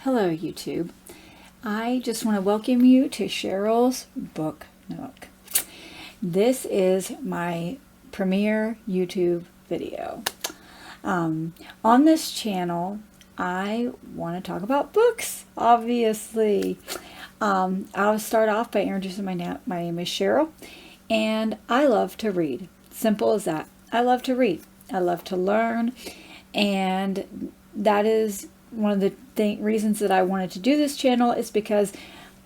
Hello, YouTube. I just want to welcome you to Cheryl's Book Nook. This is my premiere YouTube video. On this channel, I want to talk about books, obviously. I'll start off by introducing my name is Cheryl, and I love to read. Simple as that. I love to read. I love to learn, and that is one of the reasons that I wanted to do this channel is because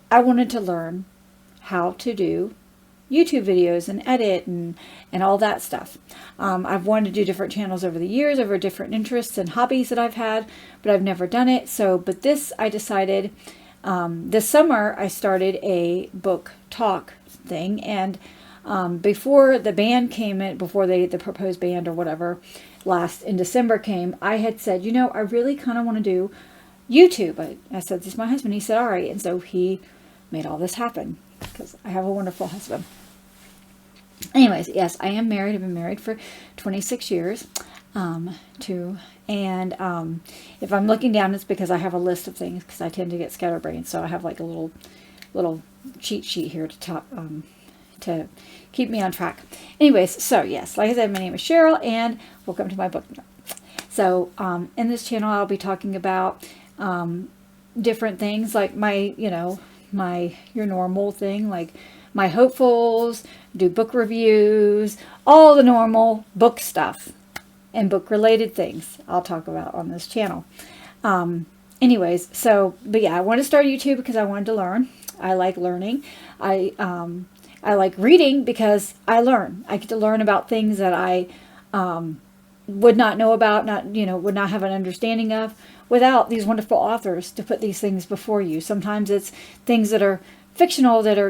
I wanted to learn how to do YouTube videos and edit and all that stuff. I've wanted to do different channels over the years, over different interests and hobbies that I've had, but I've never done it. But this, I decided, this summer I started a book talk thing, and before the band came in, before the proposed band or whatever, in December came, I had said, I really kind of want to do YouTube. I said this to my husband. He said, all right. And so he made all this happen because I have a wonderful husband. Anyways, yes, I am married. I've been married for 26 years. If I'm looking down, it's because I have a list of things because I tend to get scatterbrained. So I have like a little cheat sheet here to keep me on track. Anyways, so yes, like I said, my name is Cheryl, and welcome to my book. So in this channel, I'll be talking about different things like your normal thing, like my hopefuls, do book reviews, all the normal book stuff and book related things I'll talk about on this channel. But yeah, I want to start YouTube because I wanted to learn. I like learning. I like reading because I learn. I get to learn about things that I would not know about, would not have an understanding of without these wonderful authors to put these things before you. Sometimes it's things that are fictional that are,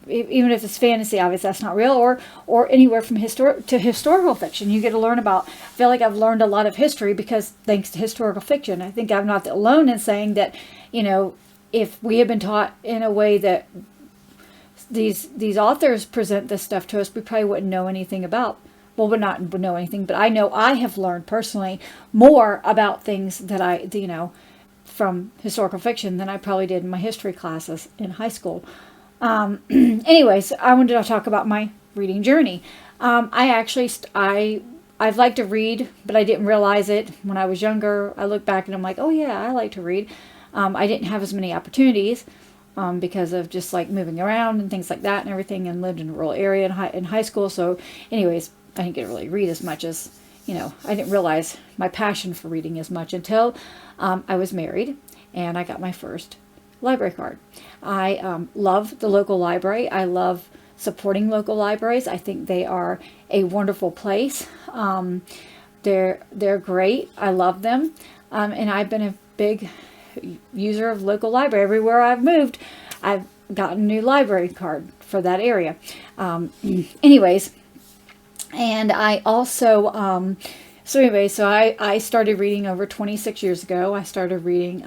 even if it's fantasy, obviously that's not real, or anywhere from historical fiction. You get to learn about, I feel like I've learned a lot of history because thanks to historical fiction. I think I'm not alone in saying that, if we had been taught in a way that these authors present this stuff to us, we probably wouldn't know anything about. Well, would not know anything, but I know I have learned personally more about things that from historical fiction than I probably did in my history classes in high school. Anyways, I wanted to talk about my reading journey. I've liked to read, but I didn't realize it when I was younger. I look back and I'm like, oh yeah, I like to read. I didn't have as many opportunities because of just like moving around and things like that and everything, and lived in a rural area in high school. So anyways, I didn't get to really read as much as, I didn't realize my passion for reading as much until I was married and I got my first library card. I love the local library. I love supporting local libraries. I think they are a wonderful place. They're great. I love them. And I've been a big user of local library. Everywhere I've moved, I've gotten a new library card for that area. Anyways, and I also, I started reading over 26 years ago. I started reading,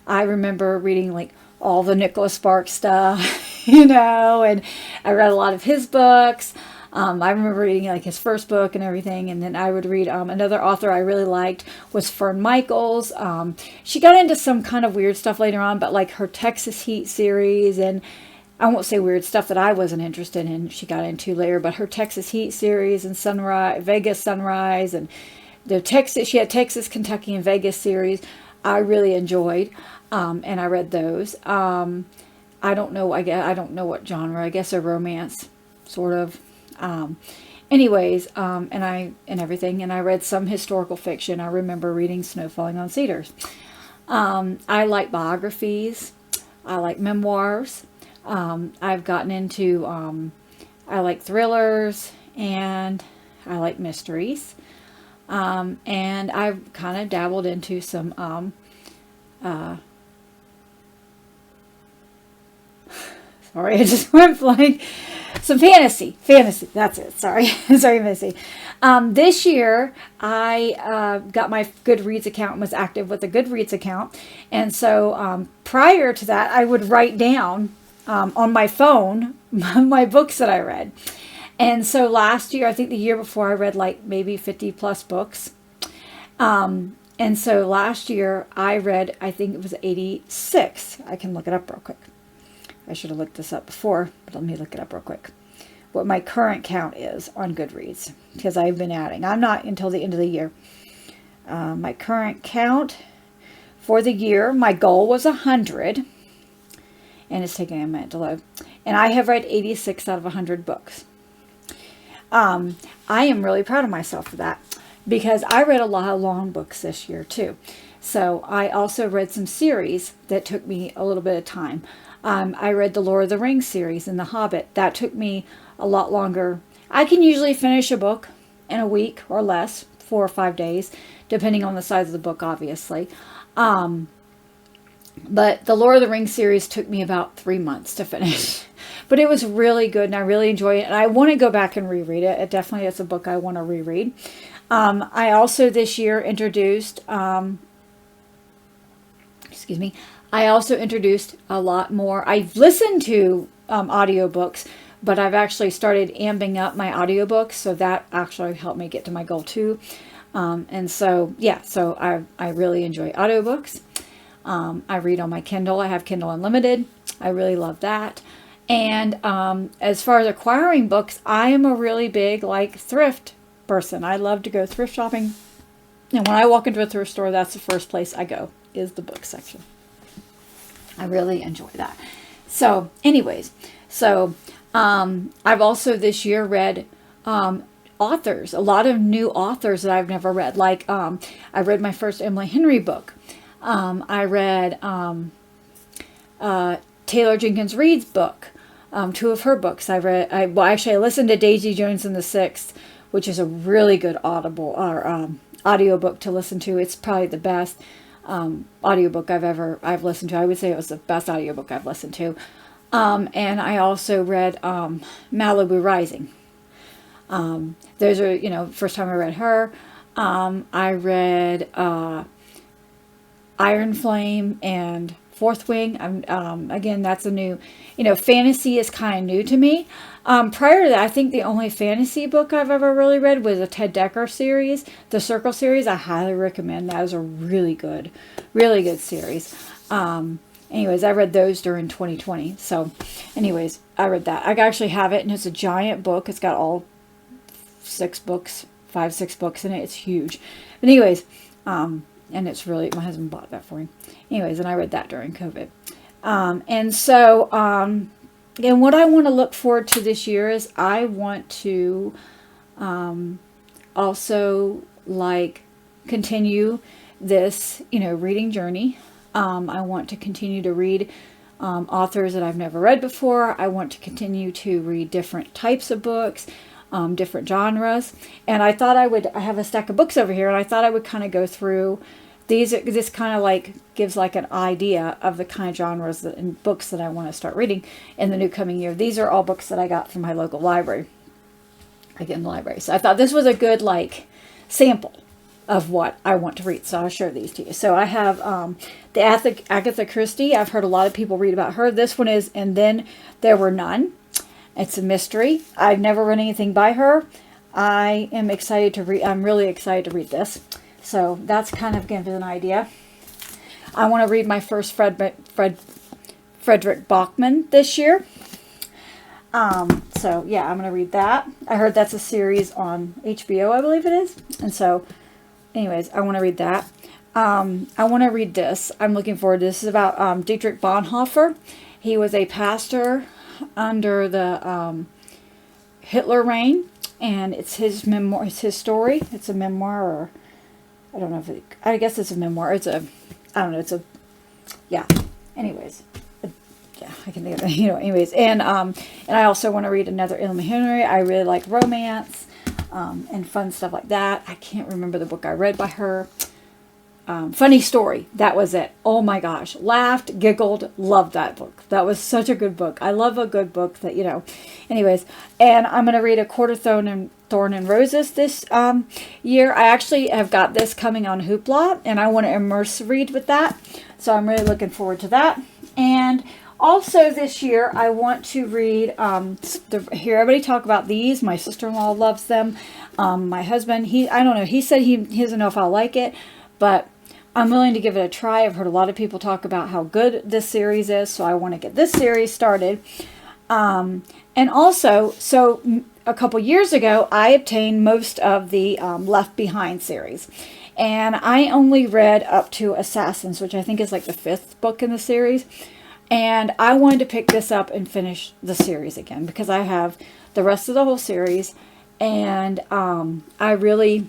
I remember reading like all the Nicholas Sparks stuff, and I read a lot of his books. I remember reading like his first book and everything, and then I would read another author I really liked was Fern Michaels. She got into some kind of weird stuff later on, but like her Texas Heat series, and I won't say weird stuff that I wasn't interested in, she got into later, but her Texas Heat series and Vegas Sunrise, and she had Texas, Kentucky, and Vegas series I really enjoyed, and I read those. I don't know what genre. I guess a romance, sort of. And everything. And I read some historical fiction. I remember reading Snow Falling on Cedars. I like biographies. I like memoirs. I've gotten into, I like thrillers, and I like mysteries. And I've kind of dabbled into some, sorry, I just went blank. Some fantasy, that's it. Sorry, Missy. This year, I got my Goodreads account and was active with the Goodreads account. And so prior to that, I would write down on my phone my books that I read. And so last year, I think the year before, I read like maybe 50 plus books. And so last year I read, I think it was 86. I can look it up real quick. I should have looked this up before, but let me look it up real quick. What my current count is on Goodreads, because I've been adding. I'm not until the end of the year. My current count for the year, my goal was 100, and it's taking a minute to load. And I have read 86 out of 100 books. I am really proud of myself for that, because I read a lot of long books this year too. So I also read some series that took me a little bit of time. I read the Lord of the Rings series and The Hobbit. That took me a lot longer. I can usually finish a book in a week or less, 4 or 5 days, depending on the size of the book, obviously. But the Lord of the Rings series took me about 3 months to finish. But it was really good, and I really enjoyed it. And I want to go back and reread it. It definitely is a book I want to reread. I also this year introduced, I also introduced a lot more. I've listened to audiobooks, but I've actually started amping up my audiobooks, so that actually helped me get to my goal too. And so, yeah, so I really enjoy audiobooks. I read on my Kindle. I have Kindle Unlimited. I really love that. And as far as acquiring books, I am a really big, like, thrift person. I love to go thrift shopping. And when I walk into a thrift store, that's the first place I go, is the book section. I really enjoy that. So anyways, so I've also this year read authors, a lot of new authors that I've never read. Like I read my first Emily Henry book. I read Taylor Jenkins Reid's book, 2 of her books. I listened to Daisy Jones and the Six, which is a really good audiobook to listen to. It's probably the best audiobook I've listened to. I would say it was the best audiobook I've listened to. And I also read Malibu Rising. Those are, first time I read her. I read Iron Flame and Fourth Wing. Again, that's a new, fantasy is kind of new to me. Prior to that, I think the only fantasy book I've ever really read was a Ted Dekker series, the Circle series. I highly recommend. That was a really good series. Anyways, I read those during 2020. So anyways, I read that. I actually have it, and it's a giant book. It's got all 6 books in it. It's huge. But anyways, and it's really, my husband bought that for me. Anyways, and I read that during COVID. And so, and what I want to look forward to this year is I want to also continue this, reading journey. I want to continue to read authors that I've never read before. I want to continue to read different types of books, different genres. And I thought I have a stack of books over here, and I thought I would kind of go through these. This kind of gives an idea of the kind of genres and books that I want to start reading in the new coming year. These are all books that I got from my local library. Again, the library. So I thought this was a good sample of what I want to read. So I'll share these to you. So I have the Agatha Christie. I've heard a lot of people read about her. This one is And Then There Were None. It's a mystery. I've never read anything by her. I am excited to read. I'm really excited to read this. So that's kind of giving an idea. I want to read my first Frederick Bachman this year. So yeah, I'm going to read that. I heard that's a series on HBO, I believe it is. And so anyways, I want to read that. I want to read this. I'm looking forward to this. This is about Dietrich Bonhoeffer. He was a pastor under the Hitler reign, and it's his memoir. It's his story. It's a memoir, or I don't know if it, I guess it's a memoir. It's a, I don't know. It's a, yeah. Anyways, yeah, I can think of it. Anyways, and I also want to read another Emily Henry. I really like romance, and fun stuff like that. I can't remember the book I read by her. Funny Story. That was it. Oh my gosh. Laughed, giggled, loved that book. That was such a good book. I love a good book that, anyways. And I'm going to read A Court of Thorn and Roses this year. I actually have got this coming on Hoopla, and I want to immerse read with that. So I'm really looking forward to that. And also this year, I want to read, hear everybody talk about these. My sister-in-law loves them. My husband, I don't know, he said he doesn't know if I'll like it. but I'm willing to give it a try. I've heard a lot of people talk about how good this series is, so I want to get this series started. And also, so a couple years ago, I obtained most of the Left Behind series. And I only read up to Assassins, which I think is like the 5th book in the series. And I wanted to pick this up and finish the series again because I have the rest of the whole series. And I really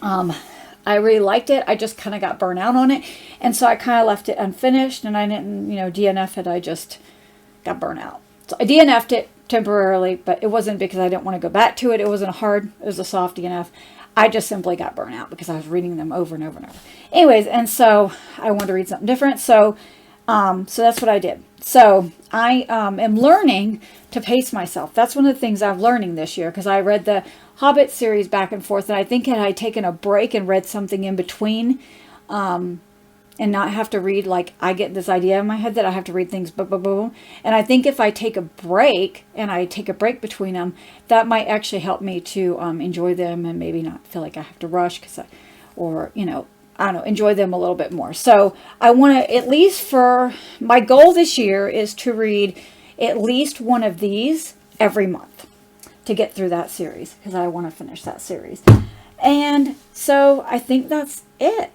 liked it. I just kind of got burnt out on it. And so I kind of left it unfinished, and I didn't, DNF it. I just got burnt out. So I DNF'd it temporarily, but it wasn't because I didn't want to go back to it. It wasn't hard. It was a soft DNF. I just simply got burnt out because I was reading them over and over and over. Anyways, and so I wanted to read something different. So that's what I did. So I am learning to pace myself. That's one of the things I'm learning this year, because I read the Hobbit series back and forth, and I think had I taken a break and read something in between, and not have to read, like, I get this idea in my head that I have to read things, and I think if I take a break, and I take a break between them, that might actually help me to enjoy them and maybe not feel like I have to rush, or, I don't know, enjoy them a little bit more. So I want to, at least for, my goal this year is to read at least one of these every month to get through that series, because I want to finish that series. And so I think that's it.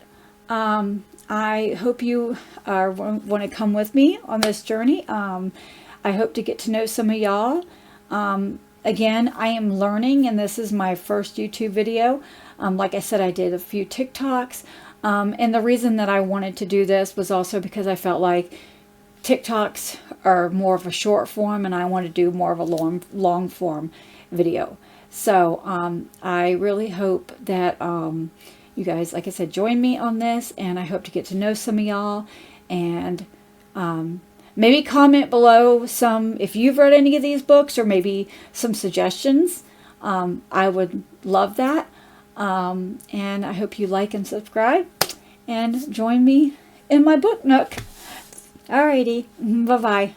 I hope you want to come with me on this journey. I hope to get to know some of y'all. Again, I am learning, and this is my first YouTube video. Like I said, I did a few TikToks. And the reason that I wanted to do this was also because I felt like TikToks are more of a short form, and I want to do more of a long form video. So I really hope that you guys, like I said, join me on this, and I hope to get to know some of y'all, and maybe comment below some, if you've read any of these books, or maybe some suggestions. I would love that. And I hope you like and subscribe, and join me in my book nook. Alrighty, bye-bye.